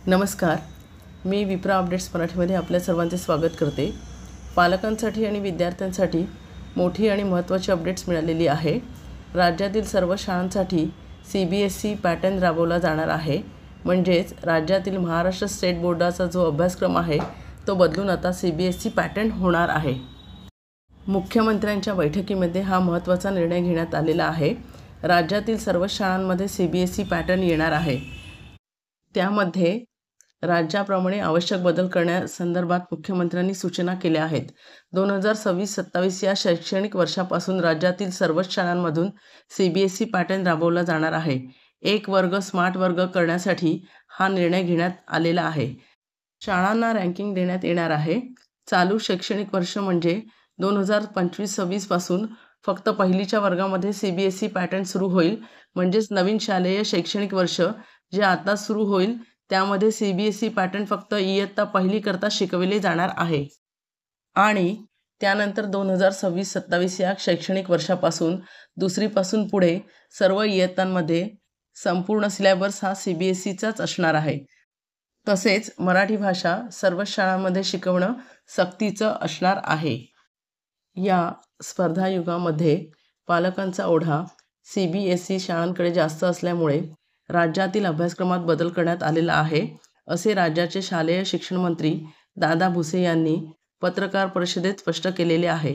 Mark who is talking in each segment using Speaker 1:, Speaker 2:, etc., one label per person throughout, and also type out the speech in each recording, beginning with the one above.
Speaker 1: नमस्कार, मी विप्रा अपडेट्स मराठीमध्ये आपल्या सर्वांचे स्वागत करते. पालकांसाठी आणि विद्यार्थ्यांसाठी मोठी आणि महत्त्वाची अपडेट्स मिळालेली आहे. राज्यातील सर्व शाळांसाठी CBSE पॅटर्न राबवला जाणार आहे. म्हणजेच राज्यातील महाराष्ट्र स्टेट बोर्डाचा जो अभ्यासक्रम आहे तो बदलून आता CBSE पॅटर्न होणार आहे. मुख्यमंत्र्यांच्या बैठकीमध्ये हा महत्त्वाचा निर्णय घेण्यात आलेला आहे. राज्यातील सर्व शाळांमध्ये CBSE पॅटर्न येणार आहे. त्यामध्ये राज्याप्रमाणे आवश्यक बदल करण्यासंदर्भात मुख्यमंत्र्यांनी सूचना केल्या आहेत. 2026-27 या शैक्षणिक वर्षापासून राज्यातील सर्वच शाळांमधून CBSE पॅटर्न राबवला जाणार आहे. एक वर्ग स्मार्ट वर्ग करण्यासाठी हा निर्णय घेण्यात आलेला आहे. शाळांना रँकिंग देण्यात येणार आहे. चालू शैक्षणिक वर्ष म्हणजे 2025-26 पासून फक्त पहिलीच्या वर्गामध्ये CBSE पॅटर्न सुरू होईल. म्हणजेच नवीन शालेय शैक्षणिक वर्ष जे आता सुरू होईल त्यामध्ये CBSE पॅटर्न फक्त इयत्ता पहिली करता शिकविले जाणार आहे. आणि त्यानंतर 2026-27 या शैक्षणिक वर्षापासून दुसरीपासून पुढे सर्व इयत्तांमध्ये संपूर्ण सिलेबस हा CBSEचाच असणार आहे. तसेच मराठी भाषा सर्व शाळांमध्ये शिकवणं सक्तीचं असणार आहे. या स्पर्धायुगामध्ये पालकांचा ओढा CBSE शाळांकडे जास्त असल्यामुळे राज्यातील अभ्यासक्रमात बदल करण्यात आलेला आहे, असे राज्याचे शालेय शिक्षण मंत्री दादा भुसे यांनी पत्रकार परिषदेत स्पष्ट केलेले आहे.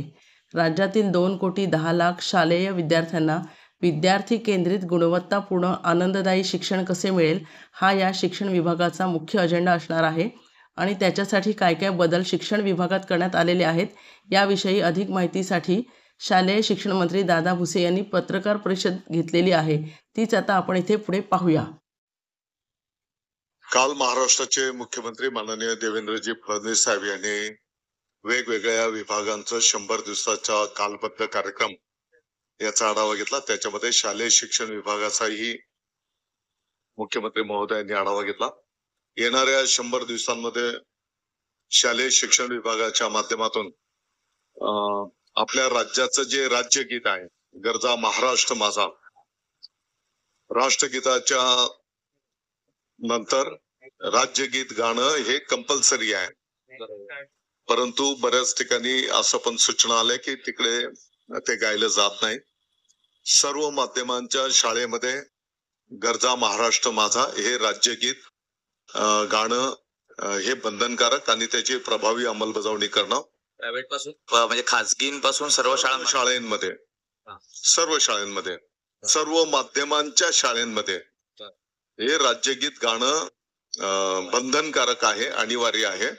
Speaker 1: राज्यातील 2,10,00,000 शालेय विद्यार्थ्यांना विद्यार्थी केंद्रित गुणवत्तापूर्ण आनंददायी शिक्षण कसे मिळेल हा या शिक्षण विभागाचा मुख्य अजेंडा असणार आहे. आणि त्याच्यासाठी काय काय बदल शिक्षण विभागात करण्यात आलेले आहेत याविषयी अधिक माहितीसाठी शालेय शिक्षण मंत्री दादा भुसे यांनी पत्रकार परिषद घेतलेली आहे. तीच आता आपण इथे पुढे पाहूया.
Speaker 2: काल महाराष्ट्राचे मुख्यमंत्री माननीय देवेंद्रजी फडणवीस साहेब यांनी वेगवेगळ्या विभागांचं 100 दिवसाचा कालबद्ध कार्यक्रम याचा आढावा घेतला. त्याच्यामध्ये शालेय शिक्षण विभागाचाही मुख्यमंत्री महोदयांनी आढावा घेतला. येणाऱ्या 100 दिवसांमध्ये शालेय शिक्षण विभागाच्या माध्यमातून आपल्या राज्याचं जे राज्यगीत आहे, गरजा महाराष्ट्र माझा, राष्ट्रगीताच्या नंतर राज्यगीत गाणं हे कंपल्सरी आहे. परंतु बऱ्याच ठिकाणी असं पण सूचना आल्या की तिकडे ते गायलं जात नाही. सर्व माध्यमांच्या शाळेमध्ये गरजा महाराष्ट्र माझा हे राज्यगीत गाणं हे बंधनकारक आणि त्याची प्रभावी अंमलबजावणी करणं
Speaker 3: प्रायव्हेट पासून म्हणजे खाजगींपासून सर्व
Speaker 2: शाळांमध्ये सर्व माध्यमांच्या शाळांमध्ये हे राज्यगीत गाणं बंधनकारक आहे, अनिवार्य आहे.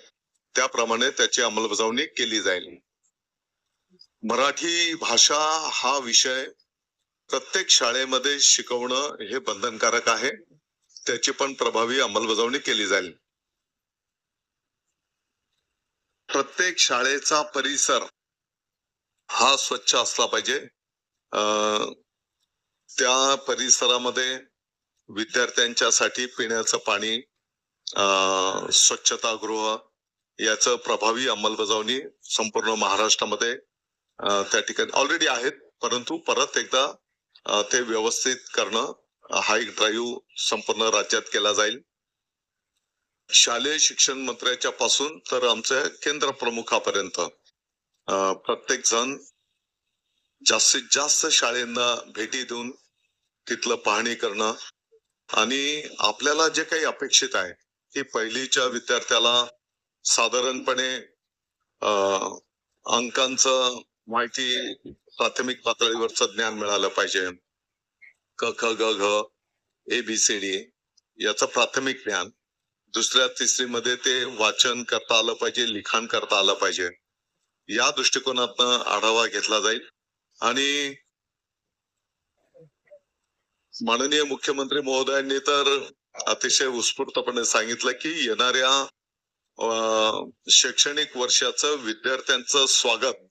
Speaker 2: त्याप्रमाणे त्याची अंमलबजावणी केली जाईल. मराठी भाषा हा विषय प्रत्येक शाळेमध्ये शिकवणं हे बंधनकारक आहे. त्याची पण प्रभावी अंमलबजावणी केली जाईल. प्रत्येक शाळेचा परिसर हा स्वच्छ असला पाहिजे. त्या परिसरामध्ये विद्यार्थ्यांच्यासाठी पिण्याचं पाणी, स्वच्छतागृह याचं प्रभावी अंमलबजावणी संपूर्ण महाराष्ट्रामध्ये त्या ठिकाणी ऑलरेडी आहेत, परंतु परत एकदा ते व्यवस्थित करणं हा एक ड्राईव्ह संपूर्ण राज्यात केला जाईल. शालेय शिक्षण मंत्र्याच्या पासून तर आमच्या केंद्र प्रमुखापर्यंत प्रत्येक जण जास्तीत जास्त शाळेंना भेटी देऊन तिथलं पाहणी करणं आणि आपल्याला जे काही अपेक्षित आहे की पहिलीच्या विद्यार्थ्याला साधारणपणे अंकांचं माहिती प्राथमिक पातळीवरचं ज्ञान मिळालं पाहिजे. क ख ग घ ABCD याचं प्राथमिक ज्ञान. दुसऱ्या तिसरीमध्ये ते वाचन करता आलं पाहिजे, लिखाण करता आलं पाहिजे. या दृष्टिकोनातनं आढावा घेतला जाईल. आणि माननीय मुख्यमंत्री महोदयांनी तर अतिशय उत्स्फूर्तपणे सांगितलं की येणाऱ्या शैक्षणिक वर्षाचं विद्यार्थ्यांचं स्वागत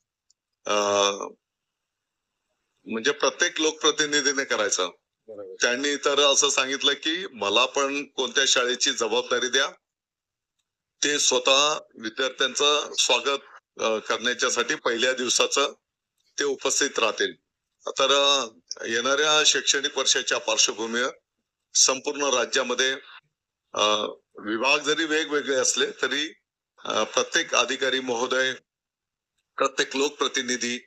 Speaker 2: म्हणजे प्रत्येक लोकप्रतिनिधीने करायचं. त्यांनी तर असं सांगितलं की मला पण कोणत्या शाळेची जबाबदारी द्या, ते स्वतः विद्यार्थ्यांचं स्वागत करण्याच्यासाठी पहिल्या दिवसाचं ते उपस्थित राहतील. तर येणाऱ्या शैक्षणिक वर्षाच्या पार्श्वभूमीवर संपूर्ण राज्यामध्ये विभाग जरी वेगवेगळे असले तरी प्रत्येक अधिकारी महोदय, प्रत्येक लोकप्रतिनिधी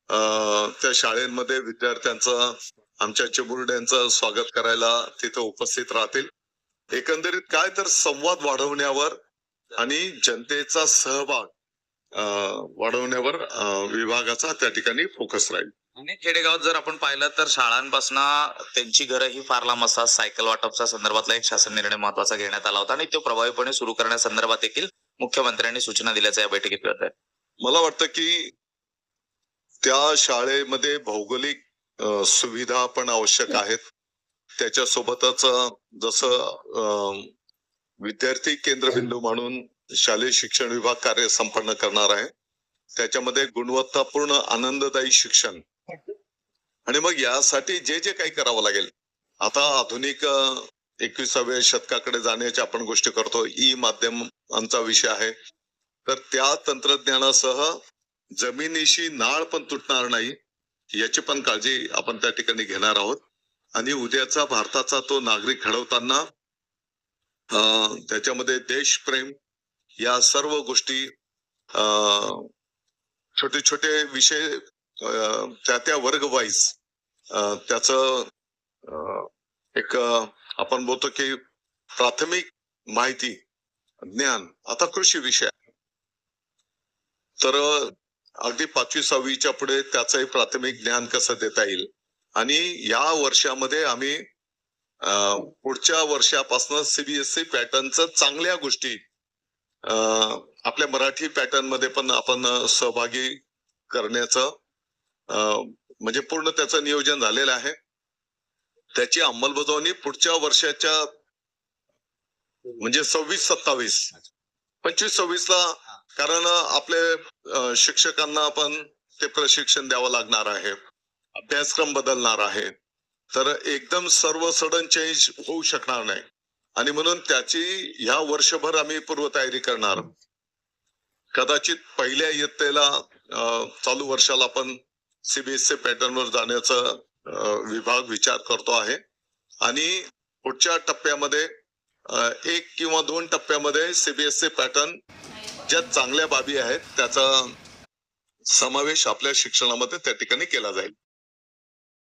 Speaker 2: त्या शाळेमध्ये विद्यार्थ्यांचं, आमच्या चिमुरड्यांचं स्वागत करायला तिथे उपस्थित राहतील. एकंदरीत काय तर संवाद वाढवण्यावर आणि जनतेचा सहभाग वाढवण्यावर विभागाचा त्या ठिकाणी फोकस राहील.
Speaker 3: आणि खेडेगावात जर आपण पाहिलं तर शाळांपासून त्यांची घरं ही फार लांब असतात. सायकल वाटपच्या संदर्भातला एक शासन निर्णय महत्वाचा घेण्यात आला होता आणि तो प्रभावीपणे सुरू करण्यासंदर्भात देखील मुख्यमंत्र्यांनी सूचना दिल्याचं या बैठकीत कळत आहे.
Speaker 2: मला वाटतं की त्या शाळेमध्ये भौगोलिक सुविधा पण आवश्यक आहेत. त्याच्यासोबतच जसं विद्यार्थी केंद्रबिंदू म्हणून शालेय शिक्षण विभाग कार्य संपन्न करणार आहे, त्याच्यामध्ये गुणवत्तापूर्ण आनंददायी शिक्षण आणि मग यासाठी जे जे काही करावं लागेल, आता आधुनिक 21व्या शतकाकडे जाण्याच्या आपण गोष्टी करतो. माध्यमांचा विषय आहे, तर त्या तंत्रज्ञानासह जमिनीशी नाळ पण तुटणार नाही याची पण काळजी आपण त्या ठिकाणी घेणार आहोत. आणि उद्याचा भारताचा तो नागरिक घडवताना त्याच्यामध्ये देशप्रेम या सर्व गोष्टी, छोटे छोटे विषय त्या वर्ग वाईज त्याचं एक आपण बोलतो की प्राथमिक माहिती ज्ञान. आता कृषी विषय तर अगदी 5वी-6वीच्या पुढे त्याचंही प्राथमिक ज्ञान कसं देता येईल. आणि या वर्षामध्ये आम्ही पुढच्या वर्षापासून सीबीएसई पॅटर्नचं चांगल्या गोष्टी आपल्या मराठी पॅटर्न मध्ये पण आपण सहभागी करण्याचं म्हणजे पूर्ण त्याचं नियोजन झालेलं आहे. त्याची अंमलबजावणी पुढच्या वर्षाच्या म्हणजे 26-27, 25-26 ला, कारण आपले शिक्षकांना पण ते प्रशिक्षण द्यावं लागणार आहे, अभ्यासक्रम बदलणार आहे, तर एकदम सर्व सडन चेंज होऊ शकणार नाही. आणि म्हणून त्याची ह्या वर्षभर आम्ही पूर्वतयारी करणार. कदाचित पहिल्या इयत्तेला चालू वर्षाला आपण सीबीएसई पॅटर्नवर जाण्याचा विभाग विचार करतो आहे. आणि पुढच्या टप्प्यामध्ये 1 किंवा 2 टप्प्यामध्ये सीबीएसई पॅटर्न ज्या चांगल्या बाबी आहेत त्याचा समावेश आपल्या शिक्षणामध्ये त्या ठिकाणी केला जाईल.